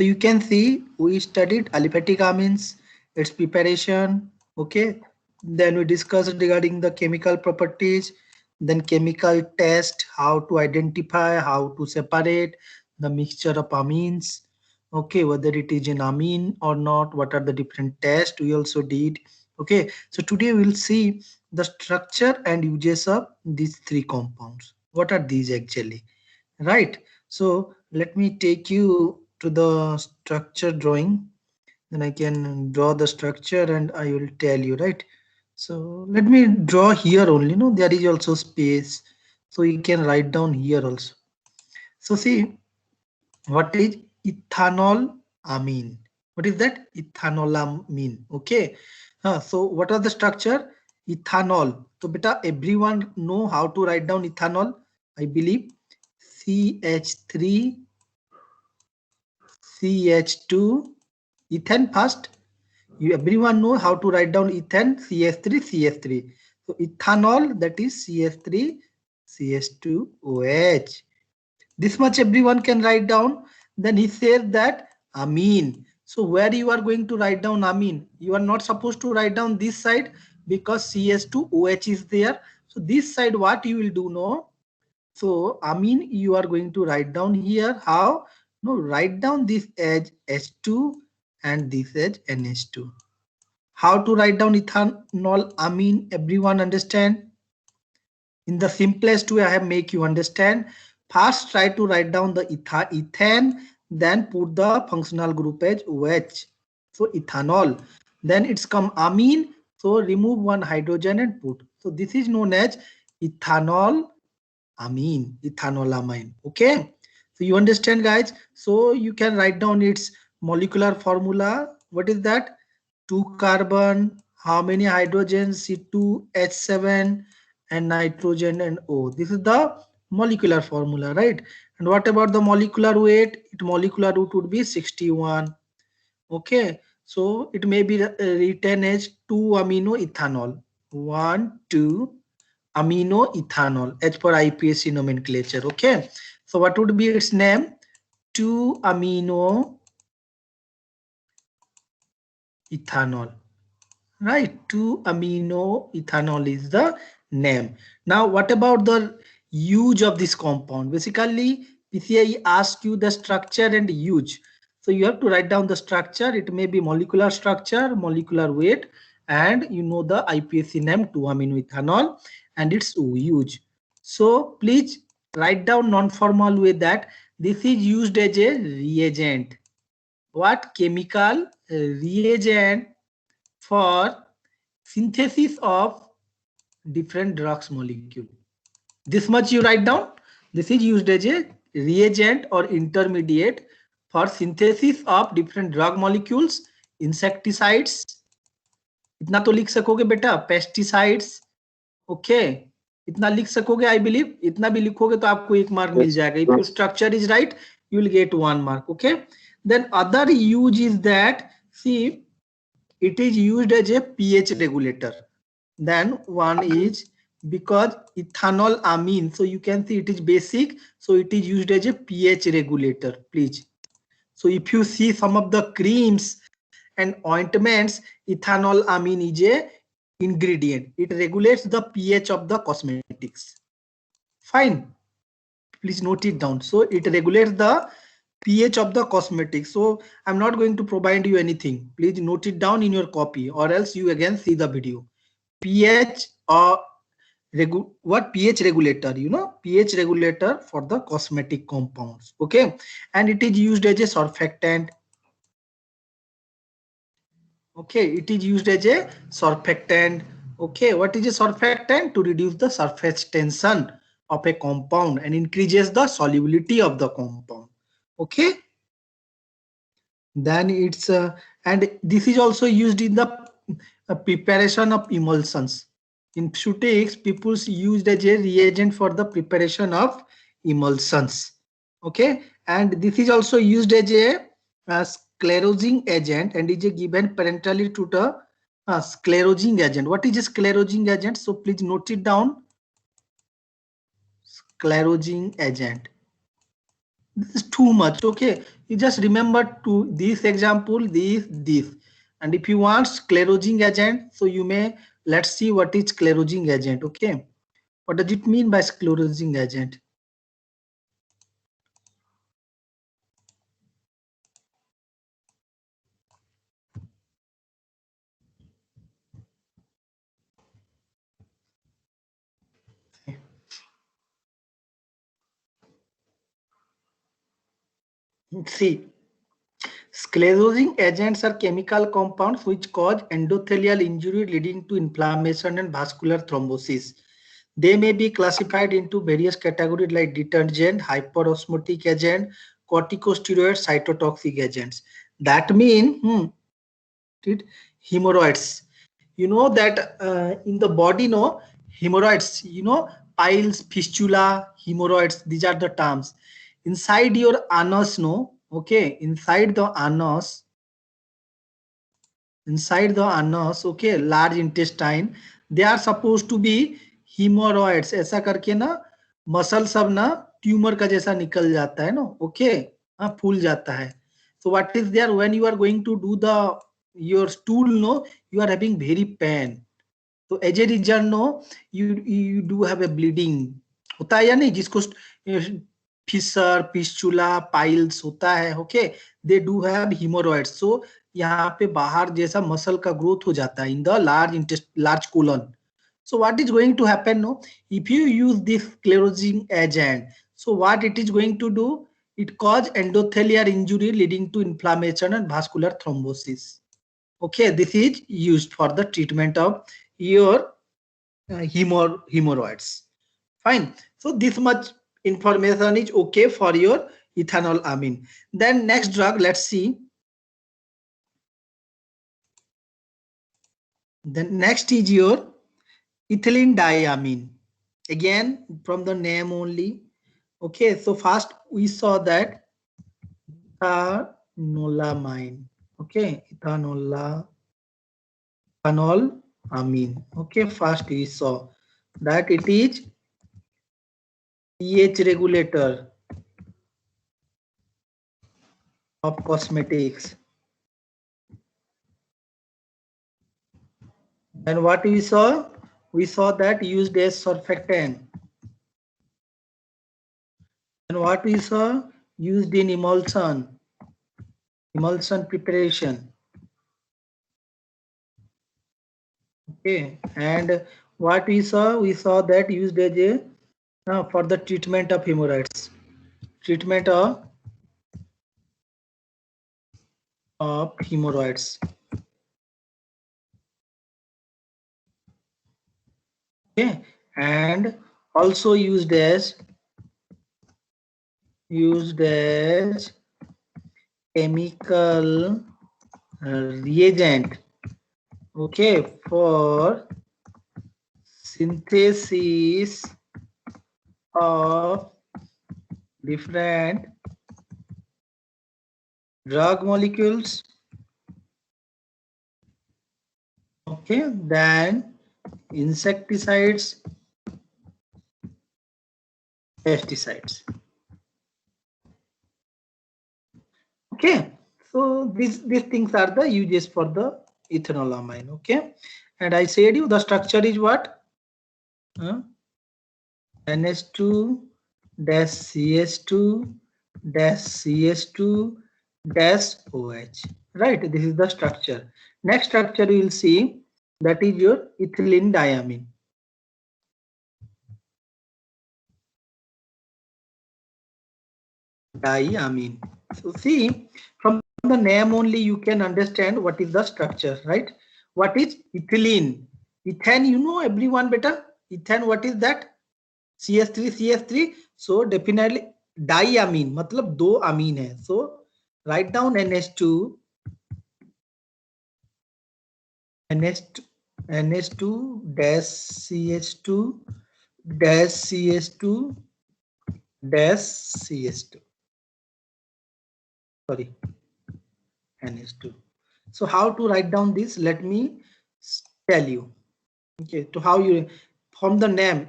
So you can see we studied aliphatic amines, its preparation. Okay. Then we discussed regarding the chemical properties, then chemical test, how to identify, how to separate the mixture of amines. Okay, whether it is an amine or not, what are the different tests we also did. Okay, so today we'll see the structure and uses of these three compounds. What are these actually? Right. So let me take you to the structure drawing. Then I can draw the structure and I will tell you, right? So let me draw here only. No, there is also space. So you can write down here also. So see, what is ethanol amine? What is that? Ethanolamine. Okay. So what are the structure? Ethanol. So beta, everyone know how to write down ethanol, I believe. CH3 CH2 ethane first. You everyone know how to write down ethane CH3 CH3. So ethanol, that is CH3 CH2OH. This much everyone can write down. Then he says that amine. So where you are going to write down amine? You are not supposed to write down this side because CH2OH is there. So this side what you will do, no? So amine you are going to write down here. How? No, write down this edge H2 and this edge NH2. How to write down ethanol amine? Everyone understand? In the simplest way I have make you understand. First try to write down the ethane, then put the functional group as OH. So ethanol. Then it's come amine. So remove one hydrogen and put. So this is known as ethanol amine, ethanolamine. Okay. So you understand guys. So you can write down its molecular formula. What is that? 2 carbon, how many hydrogens? C2H7 and nitrogen and O. This is the molecular formula, right? And what about the molecular weight? It molecular weight would be 61. Okay, so it may be written as 2 amino ethanol. 1, 2 amino ethanol as per IPSC nomenclature. Okay, so what would be its name? 2 amino ethanol. Right, 2 amino ethanol is the name. Now what about the use of this compound? Basically PCI asks you the structure and use. So you have to write down the structure. It may be molecular structure, molecular weight, and you know the IPSC name 2 amino ethanol and its use. So please write down non-formal way that this is used as a reagent. What? Chemical reagent for synthesis of different drugs molecule. This much you write down. This is used as a reagent or intermediate for synthesis of different drug molecules, insecticides. इतना तो लिख सकोगे बेटा, pesticides. Okay, इतना लिख सकोगे I believe. इतना भी लिखोगे तो आपको 1 मार्क मिल जाएगा. If your structure is right you will get 1 mark. Okay, then other use is that, see, it is used as a pH regulator. Then one is because ethanol amine, so you can see it is basic, so it is used as a pH regulator. Please, so if you see some of the creams and ointments, ethanol amine is a ingredient. It regulates the pH of the cosmetics. Fine, please note it down. So it regulates the pH of the cosmetics. So I'm not going to provide you anything. Please note it down in your copy, or else you again see the video. pH or what? pH regulator, you know, pH regulator for the cosmetic compounds. Okay, and it is used as a surfactant. Okay, it is used as a surfactant. Okay, what is a surfactant? To reduce the surface tension of a compound and increases the solubility of the compound. Okay, then it's and this is also used in the preparation of emulsions. In pseutics, people used as a reagent for the preparation of emulsions. Okay, and this is also used as a sclerosing agent and is given parenterally to the sclerosing agent. What is a sclerosing agent? So please note it down. Sclerosing agent. This is too much. Okay, You just remember to this example, this. And if you want sclerosing agent, so you may, let's see what is sclerosing agent. Okay, what does it mean by sclerosing agent? See, sclerosing agents are chemical compounds which cause endothelial injury leading to inflammation and vascular thrombosis. They may be classified into various categories like detergent, hyperosmotic agent, corticosteroids, cytotoxic agents. That means hemorrhoids. You know that in the body, no, hemorrhoids, piles, fistula, hemorrhoids, these are the terms. Inside your anus, no, okay, inside the anus, okay, large intestine, they are supposed to be hemorrhoids. ऐसा करके ना muscle सब ना tumour का जैसा निकल जाता है ना, ओके, हाँ, फूल जाता है. So what is there when you are going to do the your stool, no, you are having very pain. So as a result, no, you do have a bleeding. होता है या नहीं, जिसको फिशर, पिस्चुला, पाइल्स होता है, okay, they do have hemorrhoids. So यहाँ पे बाहर जैसा मसल का ग्रोथ हो जाता है in the large colon. So what is going to happen, no, if you use this sclerosing agent, so what it is going to do, it cause endothelial injury leading to inflammation and vascular thrombosis. Okay, this is used for the treatment of your hemorrhoids. Fine. So this much information is okay for your ethanol amine. Then next drug, let's see. Then next is your ethylene diamine. Again, from the name only. Okay, so first we saw that ethanolamine. Okay, ethanol amine. Okay, first we saw that it is pH regulator of cosmetics. And what we saw? We saw that used as surfactant. And what we saw? Used in emulsion preparation. Okay. And what we saw? We saw that used as a for the treatment of hemorrhoids. Treatment of hemorrhoids. Okay. And also used as chemical reagent, okay, for synthesis of different drug molecules, okay, then insecticides, pesticides. Okay, so these things are the uses for the ethanolamine. Okay, and I said you the structure is what? NH2 dash CH2 dash CS2 dash OH. Right, this is the structure. Next structure you will see, that is your ethylene diamine. Diamine. So see, from the name only you can understand what is the structure, right? What is ethylene? Ethane, you know everyone better. Ethane, what is that? CH3. So definitely diamine, मतलब दो amine है. So write down NH2 dash CH2 dash CH2 dash CH2. Sorry, NH2. So how to write down this? Let me tell you. Okay, to how you, from the name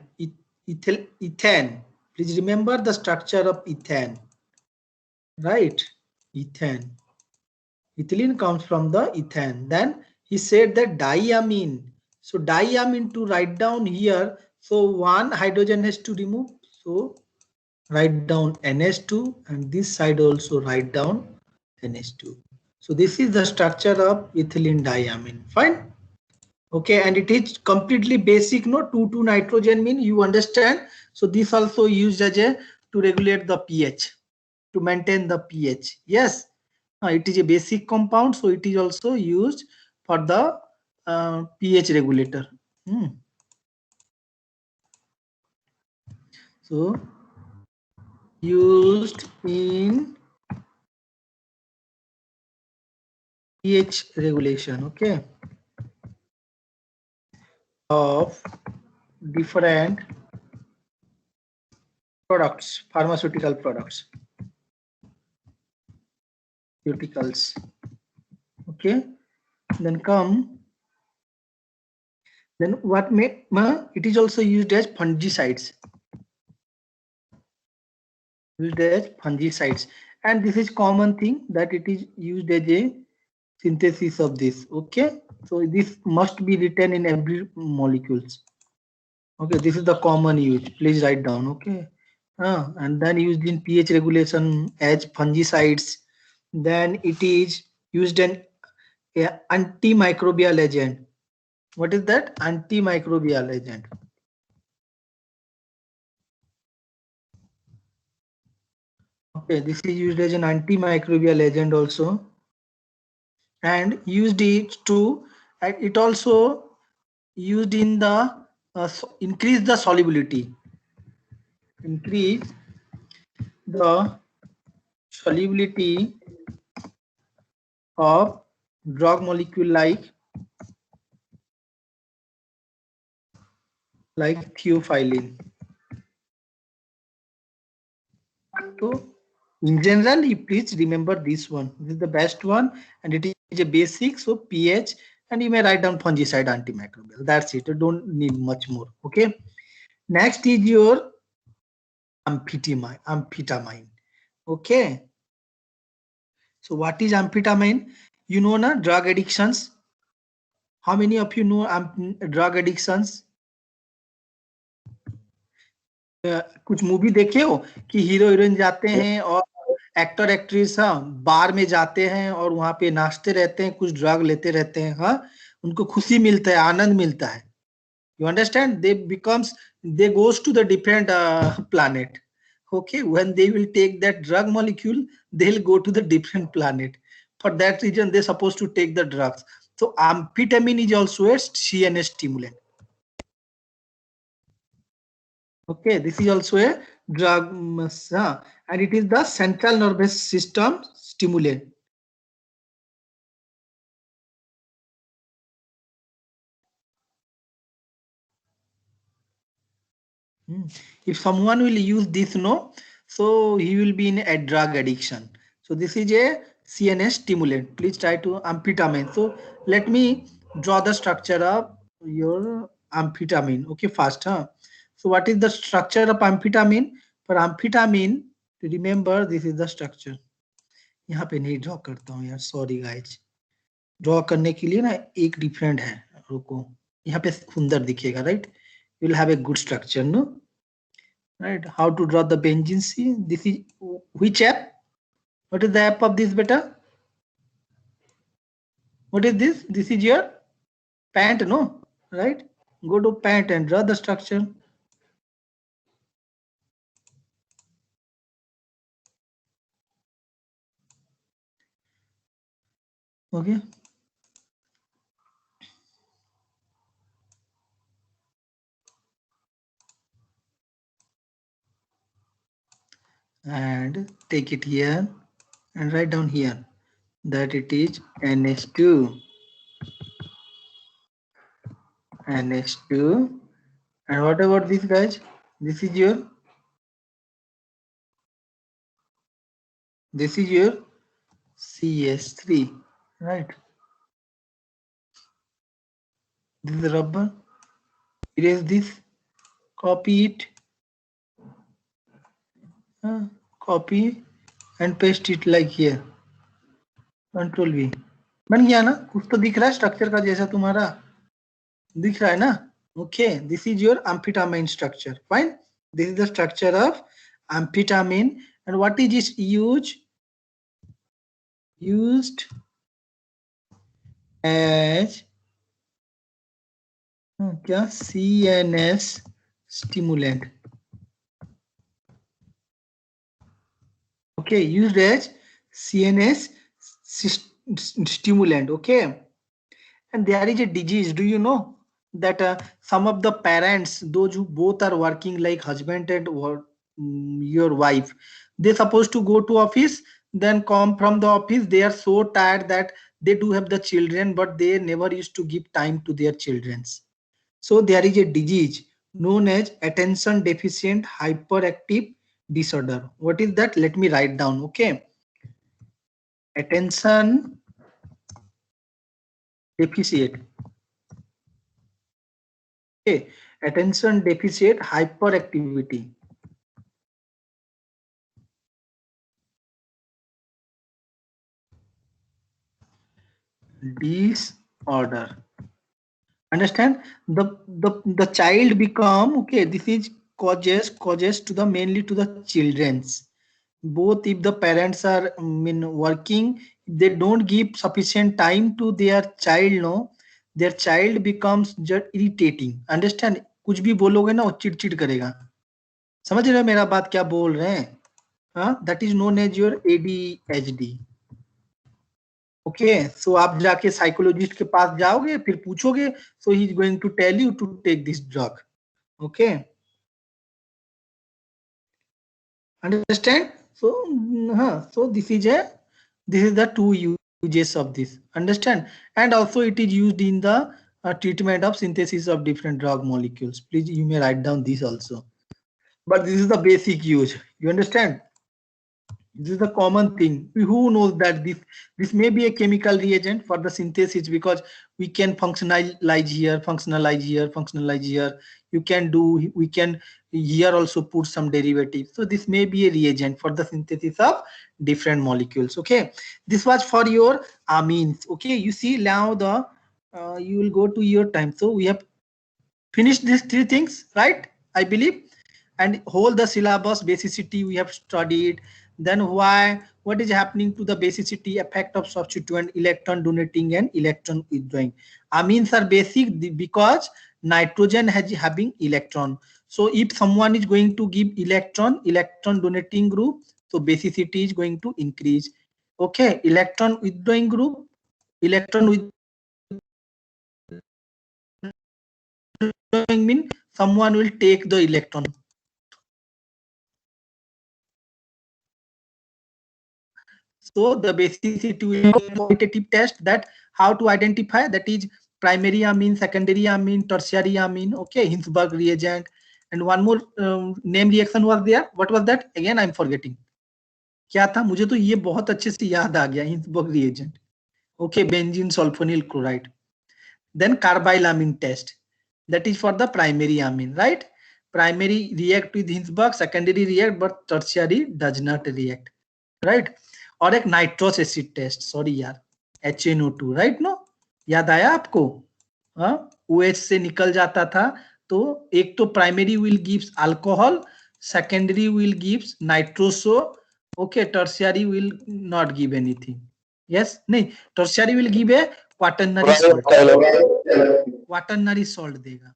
ethane. Please remember the structure of ethane, right? ethane. Ethylene comes from the ethane. Then he said that diamine. So diamine to write down here. So one hydrogen has to remove. So write down NH2 and this side also write down NH2. So this is the structure of ethylene diamine. Fine. Okay, and it is completely basic, no 2,2 nitrogen mean you understand. So this also used as a to regulate the pH, to maintain the pH. Yes, it is a basic compound, so it is also used for the pH regulator. So used in pH regulation, okay, of different products, pharmaceutical products, pharmaceuticals. Okay, then come. Then what make it is also used as fungicides. Used as fungicides, and this is common thing that it is used as a synthesis of this. Okay, so this must be written in every molecules. Okay, this is the common use. Please write down. Okay, and then used in pH regulation as fungicides. Then it is used in antimicrobial agent. What is that? Antimicrobial agent. Okay, this is used as an antimicrobial agent also, and used it to, and it also used in the increase the solubility, increase the solubility of drug molecule like theophylline. So in general, you please remember this one. This is the best one, and it is a basic. So pH, and you may write down fungicide, antimicrobial. That's it. You don't need much more. Okay. Next is your amphetamine. Amphetamine. Okay. So what is amphetamine? You know na drug addictions. How many of you know drug addictions? कुछ movie देखे हो कि hero heroine जाते हैं और actor actress बार में जाते हैं और वहां पे नाचते रहते हैं, कुछ ड्रग लेते रहते हैं, हाँ उनको खुशी मिलता है, आनंद मिलता है. You understand? They goes to the different planet. Okay, when they will take that drug molecule, they'll go to the different planet. For that reason, they're supposed to take the drugs. So amphetamine is also a CNS stimulant. Okay, this is also a drug, and it is the central nervous system stimulant. If someone will use this, no, so he will be in a drug addiction. So this is a CNS stimulant. Please try to amphetamine. So let me draw the structure of your amphetamine. Okay, fast, huh? So what is the structure of amphetamine? For amphetamine, to remember, this is the structure. यहाँ पे नहीं draw करता हूँ यार, sorry guys. Draw करने के लिए ना एक डिफरेंट है, रुको, यहाँ पे सुंदर दिखेगा, right? You will have a good structure, no, right? How to draw the benzene C? This is which app? What is the app of this beta? What is this? This is your pant, no? Right? Go to pant and draw the structure. Okay. And take it here and write down here that it is NH2. NH2. And what about this, guys? This is your CS3, right? This is the rubber. Erase this, copy it, copy and paste it like here. Control V बन गया ना, कुछ तो दिख रहा है structure का जैसा तुम्हारा दिख रहा है ना. Okay, this is your amphetamine structure. Fine. This is the structure of amphetamine. And what is its use? Used as क्या CNS stimulant. Okay, used as CNS stimulant. Okay. And there is a disease. Do you know that some of the parents, those who both are working like husband and your wife, they supposed to go to office, then come from the office. They are so tired that they do have the children, but they never used to give time to their childrens. So there is a disease known as attention deficient hyperactive disorder. What is that? Let me write down. Okay. Attention deficit. Okay. Attention deficit hyperactivity. Disorder. Understand? The child become, okay, this is causes to the mainly to the children's. Both if the parents are working, if they don't give sufficient time to their child, no, their child becomes just irritating. Understand? कुछ भी बोलोगे ना वो चिड़चिड़ करेगा. समझ रहे हो मेरा बात क्या बोल रहे हैं? हाँ, that is known as your ADHD. Okay, so आप जाके साइकोलॉजिस्ट के पास जाओगे, फिर पूछोगे, so he is going to tell you to take this drug. Okay, understand? So हाँ, so this is the two uses of this. Understand? And also it is used in the treatment of synthesis of different drug molecules. Please, you may write down this also. But this is the basic use. You understand? This is the common thing. Who knows that this may be a chemical reagent for the synthesis, because we can functionalize here. You can do, we can here also put some derivatives. So this may be a reagent for the synthesis of different molecules. Okay, this was for your amines. Okay, you see now the you will go to your time. So we have finished these three things, right? I believe. And whole the syllabus basicity we have studied. Then what is happening to the basicity, effect of substituent, electron donating and electron withdrawing. Amines are basic because nitrogen has having electron. So if someone is going to give electron donating group, so basicity is going to increase. Okay, electron withdrawing group, electron withdrawing mean someone will take the electron. So the basicity will be a qualitative test, that how to identify, that is primary amine, secondary amine, tertiary amine. Okay, Hinsberg reagent. And one more name reaction was there. What was that? Again, I'm forgetting. क्या था? मुझे तो ये बहुत अच्छे से याद आ गया, Hinsberg reagent. Okay, benzene sulfonyl chloride. Then carbylamine test. That is for the primary amine, right? Primary react with Hinsberg, secondary react, but tertiary does not react, right? और एक नाइट्रोस एसिड टेस्ट, सॉरी यार, HNO2, right no, याद आया आपको? हाँ, OH से निकल जाता था. तो एक तो primary will gives alcohol, secondary will gives nitroso. Okay, tertiary will not give anything. Yes, नहीं, tertiary will give a quaternary salt. Quaternary salt देगा.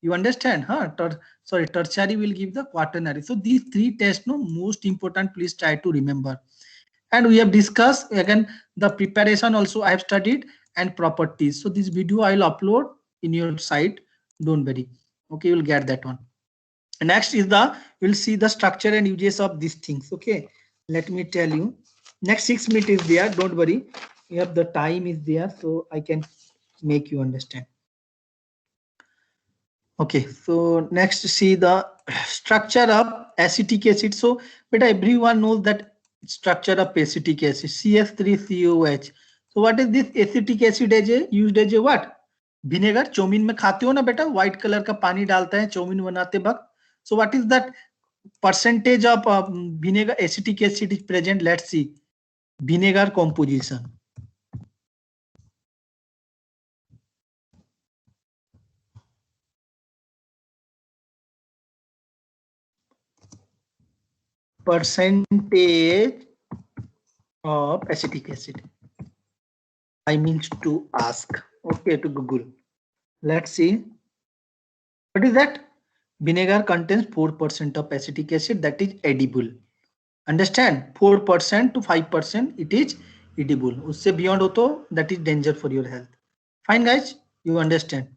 You understand? Sorry, tertiary will give the quaternary. So these three tests, no, most important, please try to remember. And we have discussed again the preparation also I have studied, and properties. So this video I will upload in your site. Don't worry. Okay, you will get that one. And next is we'll see the structure and uses of these things. Okay, let me tell you. Next 6 minutes is there. Don't worry. You have the time is there, so I can make you understand. Okay, so next see the structure of acetic acid. So but everyone knows that structure of acetic acid, CH3COH. So what is this acetic acid used as a what? Vinegar. Chowmein में खाते हो ना बेटा, white color का पानी डालते हैं chowmein बनाते वक्त. So what is that percentage of vinegar acetic acid is present? Let's see. Vinegar composition. percentage of acetic acid. I mean to ask, okay, to Google. Let's see. What is that? Vinegar contains 4% of acetic acid that is edible. Understand? 4% to 5% it is edible. Usse beyond ho that is danger for your health. Fine, guys, you understand.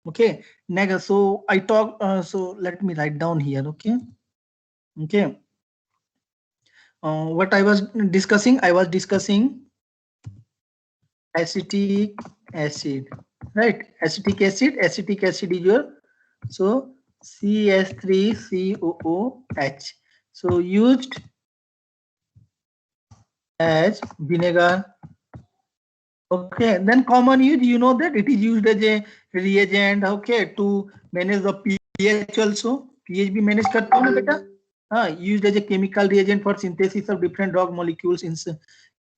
Okay. Next, so I talk. So let me write down here. Okay. Okay. What I was discussing acetic acid, right? Acetic acid is your, so CS3COOH. So used as vinegar. Okay, then common use, you know that it is used as a reagent, okay, to manage the pH also. pH भी manage करते हो ना बेटा? हाँ, used as a chemical reagent for synthesis of different drug molecules,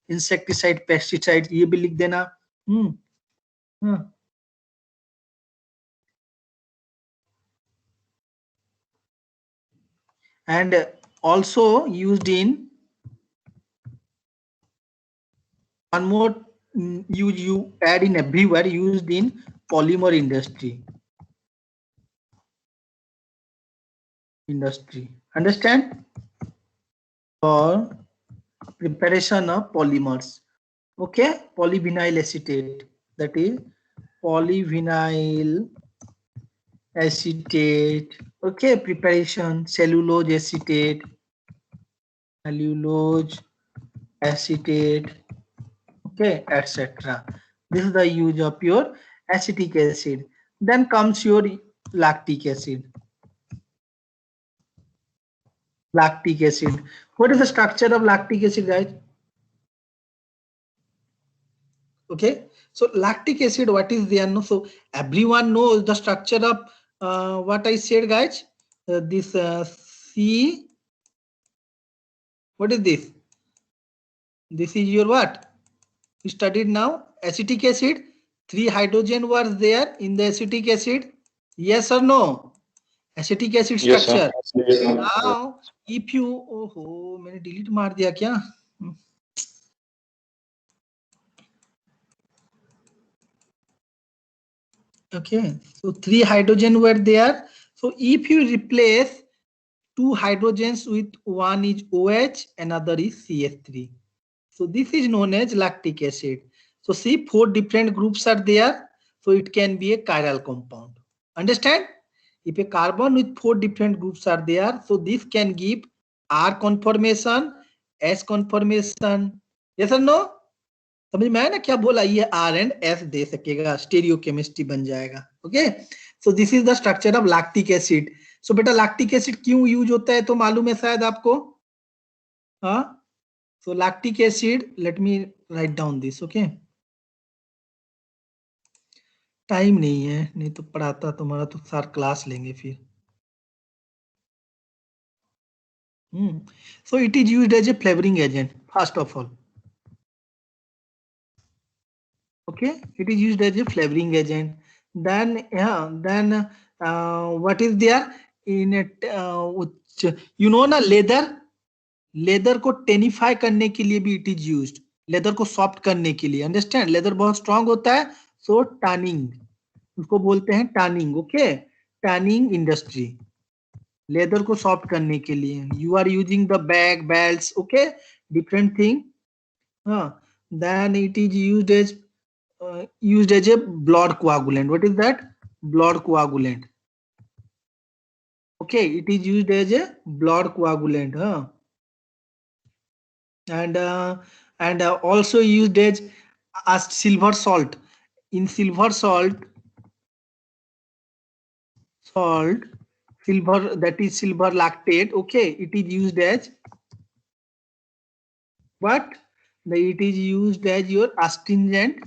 insecticide, pesticides, ये भी लिख देना. हाँ. And also used in one more you add in everywhere, used in polymer industry. Understand? For preparation of polymers. Okay, polyvinyl acetate, that is polyvinyl acetate. Okay, preparation cellulose acetate, okay, etc. This is the use of your acetic acid. Then comes your lactic acid. Lactic acid. What is the structure of lactic acid, guys? Okay, so lactic acid, what is there? No, so everyone knows the structure of what I said, guys. This C. What is this? This is your what? We studied now. Acetic acid. 3 hydrogen were there in the acetic acid. Yes or no? Acetic acid structure. Yes, now, if you, oh, मैंने delete मार दिया क्या? Okay, so 3 hydrogen were there. So if you replace 2 hydrogens with one is OH, another is CH3. So this is known as lactic acid. So see, 4 different groups are there. So it can be a chiral compound. Understand? If a carbon with 4 different groups are there, so this can give R conformation, S conformation. Yes or no? समझ में आया ना क्या बोला? ये R and S दे सकेगा, stereochemistry बन जाएगा. Okay, so this is the structure of lactic acid. So बेटा लैक्टिक एसिड क्यों यूज होता है तो मालूम है शायद आपको? हाँ, सो lactic acid, let me write down this. Okay, time नहीं है, नहीं तो पढ़ाता तुम्हारा तो सार क्लास लेंगे फिर. So it is used as a flavoring agent, first of all. Okay, it is used as a flavoring agent. Then what is there in it? You know ना, लेदर को टेनिफाई करने के लिए भी इट इज यूज्ड. लेदर को soft करने के लिए. अंडरस्टैंड? लेदर बहुत स्ट्रांग होता है, सो टैनिंग, उसको बोलते हैं tanning. Okay, tanning industry, leather को सॉफ्ट करने के लिए. You are using the bag, belts, okay, different thing. Then it is used as a blood coagulant. What is that? Blood coagulant. Okay, it is used as a blood coagulant. And also used as silver salt. In silver salt, silver, that is silver lactate. Okay, it is used as what? It is used as your astringent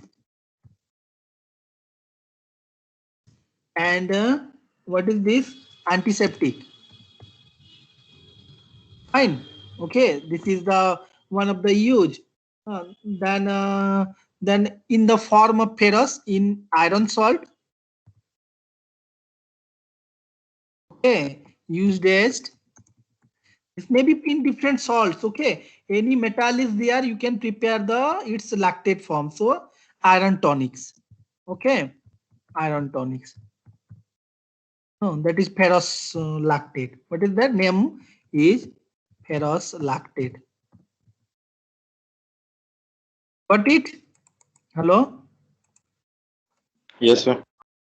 and what is this? Antiseptic. Fine. Okay, this is the one of the use. Then in the form of ferrous in iron salt. Okay, used as This may be in different salts. Okay, any metal is there, you can prepare its lactate form. So iron tonics. Okay, iron tonics. No, that is ferrous lactate. What is that? Name is ferrous lactate. Got it? Hello? Yes, sir.